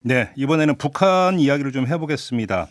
네, 이번에는 북한 이야기를 좀 해보겠습니다.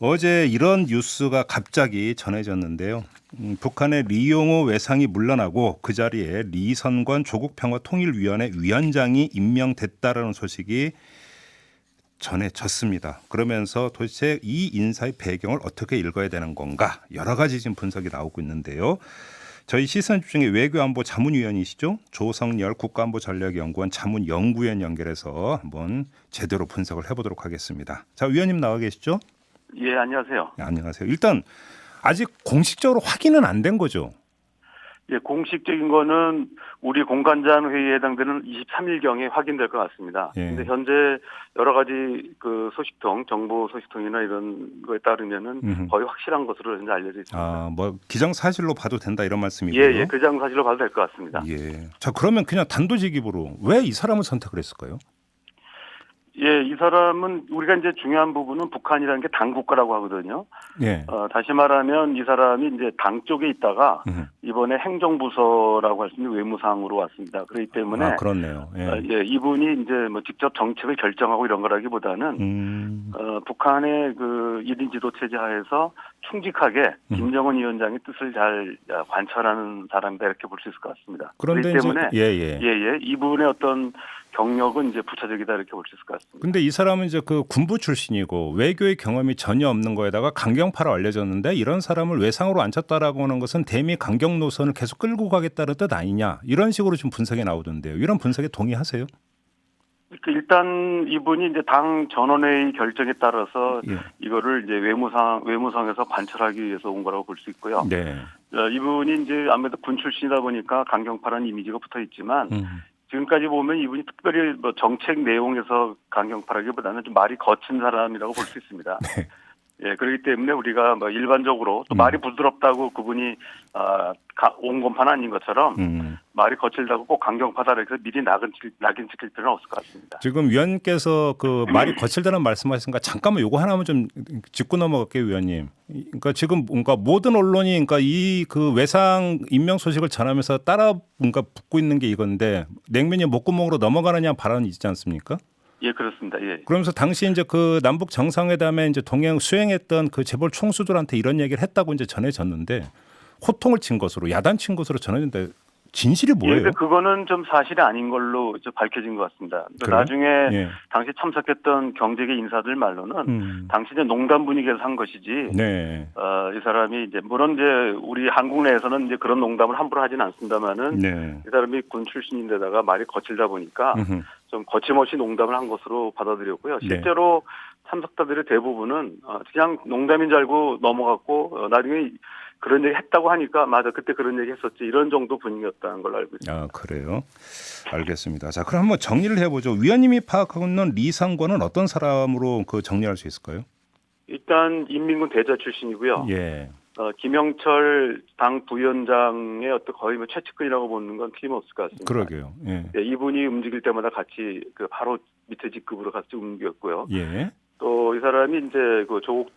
어제 이런 뉴스가 갑자기 전해졌는데요. 북한의 리용호 외상이 물러나고 그 자리에 리선관 조국평화통일위원회 위원장이 임명됐다라는 소식이 전해졌습니다. 그러면서 도대체 이 인사의 배경을 어떻게 읽어야 되는 건가 여러 가지 지금 분석이 나오고 있는데요. 저희 시선집중의 외교안보 자문위원이시죠. 조성열 국가안보전략연구원 자문연구원 연결해서 한번 제대로 분석을 해보도록 하겠습니다. 자, 위원님 나와 계시죠? 예, 안녕하세요. 네, 안녕하세요. 일단 아직 공식적으로 확인은 안 된 거죠? 예, 공식적인 거는 우리 공관장 회의에 해당되는 23일경에 확인될 것 같습니다. 예. 근데 현재 여러 가지 그 소식통, 정보 소식통이나 이런 거에 따르면은 거의 확실한 것으로 현재 알려져 있습니다. 아, 뭐 기정사실로 봐도 된다 이런 말씀이고요. 예, 예, 그 장사실로 봐도 될 것 같습니다. 예. 자, 그러면 그냥 단도직입으로 왜 이 사람을 선택을 했을까요? 예, 이 사람은 우리가 이제 중요한 부분은 북한이라는 게 당국가라고 하거든요. 예. 다시 말하면 이 사람이 이제 당 쪽에 있다가 이번에 행정부서라고 할 수 있는 외무상으로 왔습니다. 그렇기 때문에 아, 그렇네요. 예. 예, 이분이 이제 뭐 직접 정책을 결정하고 이런 거라기보다는 북한의 그 1인 지도 체제 하에서 충직하게 김정은 위원장의 뜻을 잘 관철하는 사람이다 이렇게 볼 수 있을 것 같습니다. 그런데 그렇기 때문에 예. 이분의 어떤 경력은 이제 부차적이다 이렇게 볼 수 있을 것 같습니다. 근데 이 사람은 이제 그 군부 출신이고 외교의 경험이 전혀 없는 거에다가 강경파로 알려졌는데 이런 사람을 외상으로 앉혔다라고 하는 것은 대미 강경 노선을 계속 끌고 가겠다는 뜻 아니냐 이런 식으로 지금 분석이 나오던데요. 이런 분석에 동의하세요? 일단 이분이 이제 당 전원회의 결정에 따라서 예. 이거를 이제 외무성에서 관철하기 위해서 온 거라고 볼 수 있고요. 네. 이분이 이제 아무래도 군 출신이다 보니까 강경파라는 이미지가 붙어 있지만 지금까지 보면 이분이 특별히 뭐 정책 내용에서 강경파라기보다는 좀 말이 거친 사람이라고 볼 수 있습니다. 네. 예, 그렇기 때문에 우리가 뭐 일반적으로 또 말이 부드럽다고 그분이 온건파는 아닌 것처럼 말이 거칠다고 꼭 강경파다 그래서 미리 낙인 찍힐 필요는 없을 것 같습니다. 지금 위원께서 그 말이 거칠다는 말씀하셨으니까 잠깐만 요거 하나만 좀 짚고 넘어갈게요, 위원님. 그러니까 지금 뭔가 모든 언론이 그러니까 이 그 외상 임명 소식을 전하면서 따라 뭔가 붙고 있는 게 이건데 냉면이 목구멍으로 넘어가느냐 발언이 있지 않습니까? 예, 그렇습니다. 예. 그러면서 당시 이제 그 남북 정상회담에 이제 동행 수행했던 그 재벌 총수들한테 이런 얘기를 했다고 이제 전해졌는데 호통을 친 것으로 야단친 것으로 전해졌는데 진실이 뭐예요? 예, 그거는 좀 사실이 아닌 걸로 이제 밝혀진 것 같습니다. 그래요? 나중에 예. 당시 참석했던 경제계 인사들 말로는 당시 이제 농담 분위기에서 한 것이지. 네. 이 사람이 이제 물론 이제 우리 한국 내에서는 이제 그런 농담을 함부로 하지는 않습니다만은 네. 이 사람이 군 출신인데다가 말이 거칠다 보니까 좀 거침없이 농담을 한 것으로 받아들였고요. 실제로 참석자들의 대부분은 그냥 농담인 줄 알고 넘어갔고 나중에 그런 얘기 했다고 하니까 맞아 그때 그런 얘기 했었지 이런 정도 분위기였다는 걸로 알고 있습니다. 아, 그래요? 알겠습니다. 자, 그럼 한번 정리를 해보죠. 위원님이 파악하고 있는 리상권은 어떤 사람으로 그 정리할 수 있을까요? 일단 인민군 대자 출신이고요. 예. 김영철 당 부위원장의 어떤 거의 뭐 최측근이라고 보는 건 틀림없을 것 같습니다. 그러게요. 예. 네, 이분이 움직일 때마다 같이 그 바로 밑에 직급으로 같이 움직였고요. 예. 또 이 사람이 이제 그 조국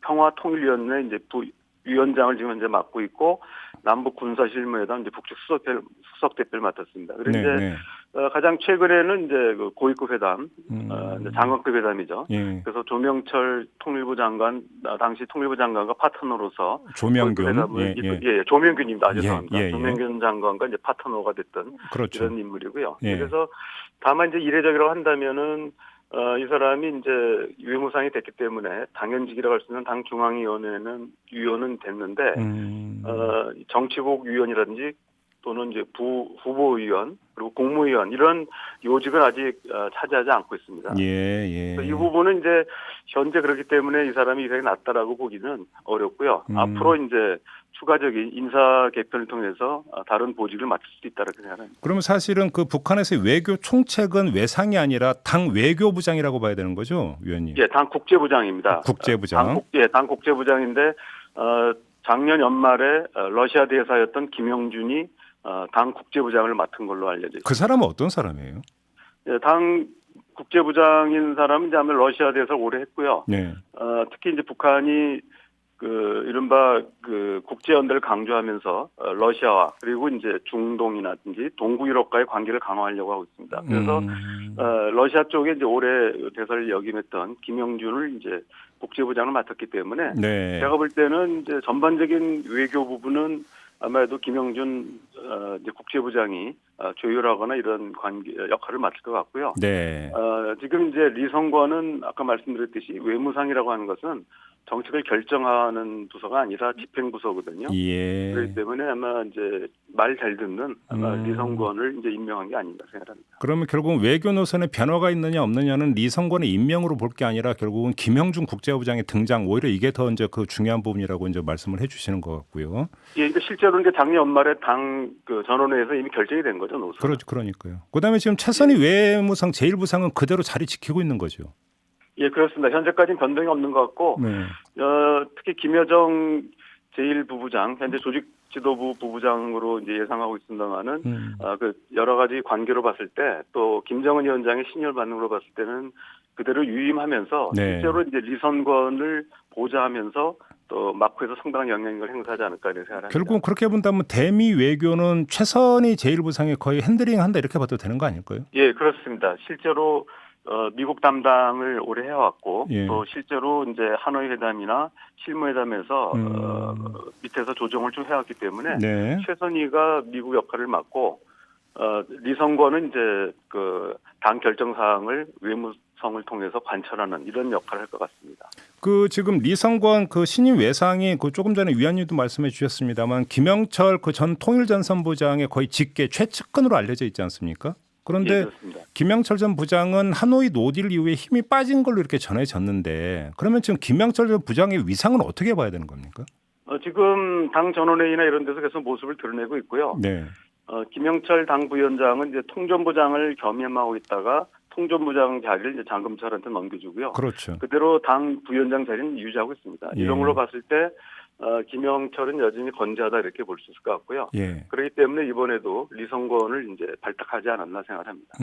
평화통일위원회 이제 부위원장을 지금 현재 맡고 있고 남북 군사실무회담 이제 북측 수석 대표를 맡았습니다. 그런데 가장 최근에는 이제 그 고위급 회담, 이제 장관급 회담이죠. 예. 그래서 조명철 통일부 장관, 당시 통일부 장관과 파트너로서 조명균, 조명균입니다. 죄송합니다. 예. 조명균 장관과 이제 파트너가 됐던 그렇죠. 이런 인물이고요. 예. 그래서 다만 이제 이례적이라고 한다면은 이 사람이 이제 외무상이 됐기 때문에 당연직이라고 할 수 있는 당 중앙위원회는 위원은 됐는데 정치국 위원이라든지 또는 이제 후보위원 그리고 국무위원 이런 요직은 아직 차지하지 않고 있습니다. 예. 이 부분은 이제 현재 그렇기 때문에 이 사람이 이상이 낫다라고 보기는 어렵고요. 앞으로 이제 추가적인 인사 개편을 통해서 다른 보직을 맡을 수도 있다고 생각합니다. 그러면 사실은 그 북한에서의 외교 총책은 외상이 아니라 당 외교부장이라고 봐야 되는 거죠, 위원님? 예, 당 국제부장입니다. 국제부장. 당 국제부장인데 작년 연말에 러시아 대사였던 김영준이 당 국제부장을 맡은 걸로 알려져 있습니다. 그 사람은 어떤 사람이에요? 예, 당 국제부장인 사람은 이제 아마 러시아 대사를 오래 했고요. 네. 특히 이제 북한이 이른바 국제 연대를 강조하면서 러시아와 그리고 이제 중동이라든지 동구 유럽과의 관계를 강화하려고 하고 있습니다. 그래서 러시아 쪽에 이제 올해 대사를 역임했던 김영준을 이제 국제부장을 맡았기 때문에 네. 제가 볼 때는 이제 전반적인 외교 부분은 아마도 김영준 이제 국제부장이 조율하거나 이런 역할을 맡을 것 같고요. 네. 지금 이제 리성관은 아까 말씀드렸듯이 외무상이라고 하는 것은 정책을 결정하는 부서가 아니라 집행부서거든요. 예. 그렇기 때문에 아마 이제 말 잘 듣는 아마 리성관을 이제 임명한 게 아닌가 생각합니다. 그러면 결국은 외교 노선에 변화가 있느냐 없느냐는 리성관의 임명으로 볼 게 아니라 결국은 김영준 국제부장의 등장 오히려 이게 더 이제 그 중요한 부분이라고 이제 말씀을 해주시는 것 같고요. 예, 그러니까 실제로 이제 작년 연말에 당 전원회에서 이미 결정이 된 거죠, 노선. 그러니까요. 그다음에 지금 최선희 외무상 제1부상은 그대로 자리 지키고 있는 거죠. 예, 그렇습니다. 현재까지는 변동이 없는 것 같고, 네. 특히 김여정 제1부부장, 현재 조직지도부 부부장으로 이제 예상하고 있습니다만은, 여러 가지 관계로 봤을 때, 또 김정은 위원장의 신열 반응으로 봤을 때는 그대로 유임하면서, 네. 실제로 이제 리선권을 보좌하면서 또 마크에서 상당한 영향력을 행사하지 않을까 이런 생각을 합니다. 결국 그렇게 본다면 대미 외교는 최선희 제1부상이 거의 핸들링한다 이렇게 봐도 되는 거 아닐까요? 예, 그렇습니다. 실제로 미국 담당을 오래 해왔고 예. 또 실제로 이제 하노이 회담이나 실무회담에서 밑에서 조정을 좀 해왔기 때문에 네. 최선희가 미국 역할을 맡고 리성권은 이제 당 결정 사항을 외무성을 통해서 관철하는 이런 역할을 할 것 같습니다. 지금 리성권 신임 외상이 조금 전에 위원님도 말씀해 주셨습니다만 김영철 전 통일전선부장의 거의 직계 최측근으로 알려져 있지 않습니까? 그런데 예, 김영철 전 부장은 하노이 노딜 이후에 힘이 빠진 걸로 이렇게 전해졌는데 그러면 지금 김영철 전 부장의 위상은 어떻게 봐야 되는 겁니까? 지금 당 전원회의나 이런 데서 계속 모습을 드러내고 있고요. 네. 김영철 당 부위원장은 이제 통전부장을 겸임하고 있다가 통전부장 자리를 이제 장금철한테 넘겨주고요. 그렇죠. 그대로 당 부위원장 자리는 유지하고 있습니다. 예. 이런 걸로 봤을 때 김영철은 여전히 건재하다 이렇게 볼 수 있을 것 같고요. 예. 그렇기 때문에 이번에도 리성권을 이제 발탁하지 않았나 생각합니다.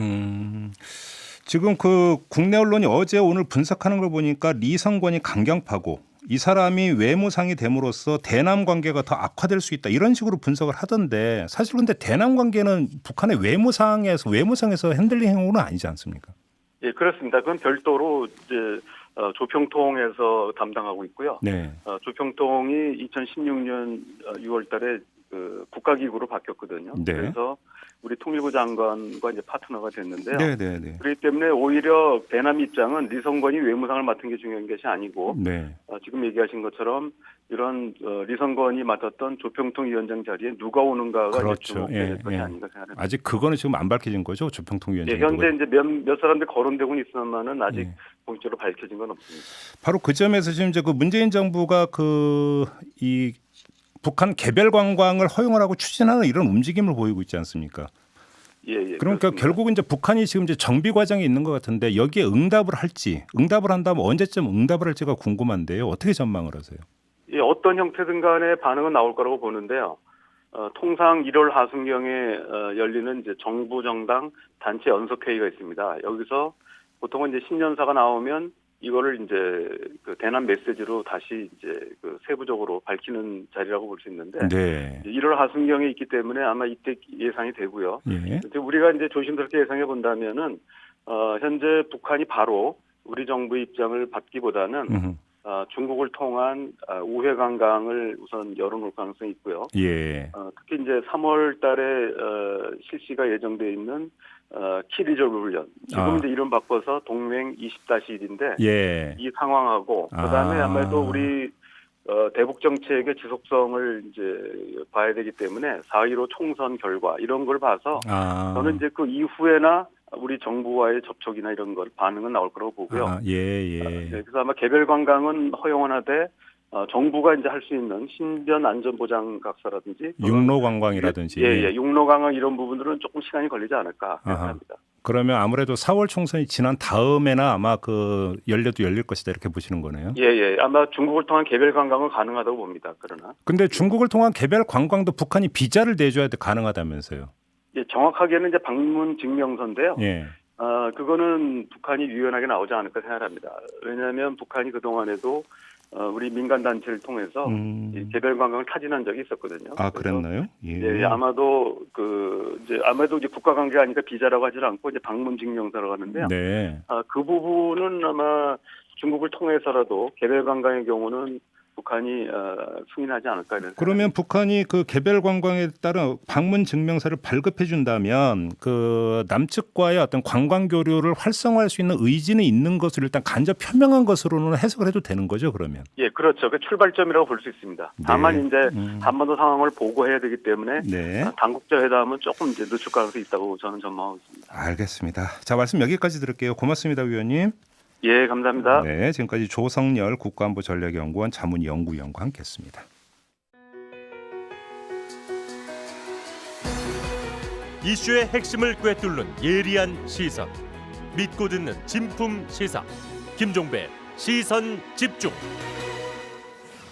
지금 국내 언론이 어제 오늘 분석하는 걸 보니까 리성권이 강경파고 이 사람이 외무상이 됨으로써 대남 관계가 더 악화될 수 있다 이런 식으로 분석을 하던데 사실 근데 대남 관계는 북한의 외무상에서 핸들링 행위는 아니지 않습니까? 예, 그렇습니다. 그건 별도로 이제 조평통에서 담당하고 있고요. 네. 조평통이 2016년 6월달에 국가기구로 바뀌었거든요. 네. 그래서 우리 통일부 장관과 이제 파트너가 됐는데요. 네. 그렇기 때문에 오히려 대남 입장은 리성권이 외무상을 맡은 게 중요한 것이 아니고 네. 지금 얘기하신 것처럼 이런 리성권이 맡았던 조평통 위원장 자리에 누가 오는가가 그렇죠. 주목될 것이 아닌가 생각합니다. 아직 그거는 지금 안 밝혀진 거죠, 조평통 위원장이. 예, 현재 이제 몇 사람들 거론되고는 있으나마는 아직 공식적으로 밝혀진 건 없습니다. 바로 그 점에서 지금 이제 문재인 정부가 이 북한 개별 관광을 허용하라고 추진하는 이런 움직임을 보이고 있지 않습니까? 예. 그러니까 그렇습니다. 결국은 이제 북한이 지금 이제 정비 과정에 있는 것 같은데 여기에 응답을 한다면 언제쯤 응답을 할지가 궁금한데요. 어떻게 전망을 하세요? 예, 어떤 형태든 간에 반응은 나올 거라고 보는데요. 통상 1월 하순경에 열리는 이제 정부 정당 단체 연석회의가 있습니다. 여기서 보통은 이제 신년사가 나오면 이거를 이제 대남 메시지로 다시 이제 세부적으로 밝히는 자리라고 볼 수 있는데, 네. 1월 하순경에 있기 때문에 아마 이때 예상이 되고요. 예. 우리가 이제 조심스럽게 예상해 본다면은 현재 북한이 바로 우리 정부의 입장을 받기보다는 중국을 통한 우회 관광을 우선 열어놓을 가능성이 있고요. 예. 특히 이제 3월달에 실시가 예정돼 있는 키리저브 훈련. 지금 이제 이름 바꿔서 동맹 20-1인데 예. 이 상황하고 그다음에 아무래도 우리 대북 정책의 지속성을 이제 봐야 되기 때문에 4.15 총선 결과 이런 걸 봐서 저는 이제 그 이후에나 우리 정부와의 접촉이나 이런 걸 반응은 나올 거라고 보고요. 예. 그래서 아마 개별 관광은 허용은 하되 정부가 이제 할 수 있는 신변 안전 보장 각서라든지 육로 관광이라든지 육로 관광 이런 부분들은 조금 시간이 걸리지 않을까 생각합니다. 그러면 아무래도 4월 총선이 지난 다음에나 아마 열릴 것이다 이렇게 보시는 거네요. 예. 아마 중국을 통한 개별 관광은 가능하다고 봅니다. 그러나. 근데 중국을 통한 개별 관광도 북한이 비자를 내줘야 가능하다면서요. 예, 정확하게는 이제 방문 증명서인데요. 예. 그거는 북한이 유연하게 나오지 않을까 생각합니다. 왜냐하면 북한이 그동안에도 우리 민간 단체를 통해서 이 개별 관광을 타진한 적이 있었거든요. 아, 그랬나요? 예. 예, 아마도 이제 국가 관계가 아니까 비자라고 하지 않고 이제 방문 증명서라고 하는데요. 네. 그 부분은 아마 중국을 통해서라도 개별 관광의 경우는 북한이 승인하지 않을까 이런. 그러면 북한이 그 개별 관광에 따른 방문 증명서를 발급해 준다면 그 남측과의 어떤 관광 교류를 활성화할 수 있는 의지는 있는 것으로 일단 간접 표명한 것으로는 해석을 해도 되는 거죠, 그러면? 예, 그렇죠. 그 출발점이라고 볼 수 있습니다. 다만 네. 이제 한반도 상황을 보고해야 되기 때문에 네. 당국자 회담은 조금 이제 늦출 가능성이 있다고 저는 전망하고 있습니다. 알겠습니다. 자, 말씀 여기까지 들을게요. 고맙습니다, 위원님. 예, 감사합니다. 네, 지금까지 조성열 국가안보전략연구원 자문연구위원과 함께했습니다. 이슈의 핵심을 꿰뚫는 예리한 시선, 믿고 듣는 진품 시사, 김종배 시선 집중.